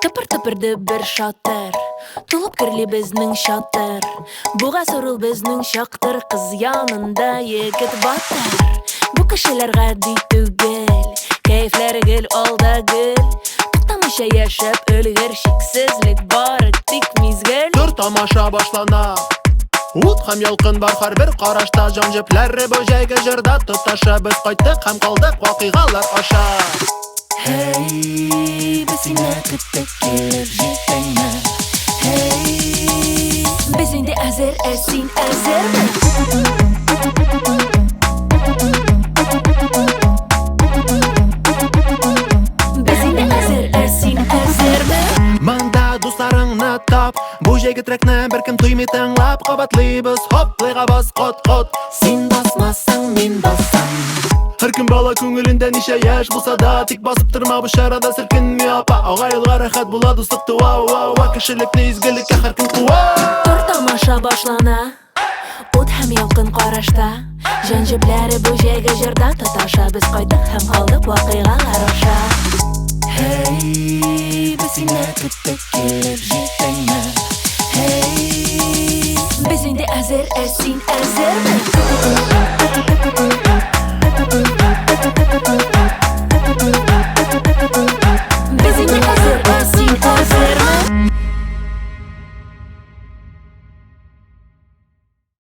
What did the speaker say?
Тыпыр-тыпыр дебер шатыр, тулып кирле безнең чатыр. Буга сорыл безнең чактыр, кыз янында егет батыр. Бу кешеләр гади түгел, кәефләре гел алда гел. Туктамыйча яшәп өлгер, шиксезлек бары тик мизгел. Түр тамаша башлана. Ут һәм ялкын бар һәрбер карашта, җан җепләре бөҗәйге җырда тоташа. Без кайттык һәм калдык вакыйгалар аша. Hey, biz seni küttük gelir cidden. Hey, biz indi əzər, əsin əzər mi? Biz indi əzər, əsin əzər mi? Манда дусларыңны тап, бу җәйге трекне беркем туймый тыңлап. Кабатлыйбыз хоплыйга бас кот-кот. Син басмасаң, мин басам. Һәркем бала күңелендә ничә яшь булса да, тик басып торма бу шарада, селкенми апа. Агайларга рәхәт була, дуслык туа, кешелекне изгелеккә һәркем куа. Тор тамаша башлана, ут һәм ялкын карашта. Җан җепләре бу җәйге җырда тоташа. Без кайттык һәм калдык вакыйгалар аша. Hey, biz seni küttük gelir cidden. Hey, biz indi əzər, əsin əzər mi?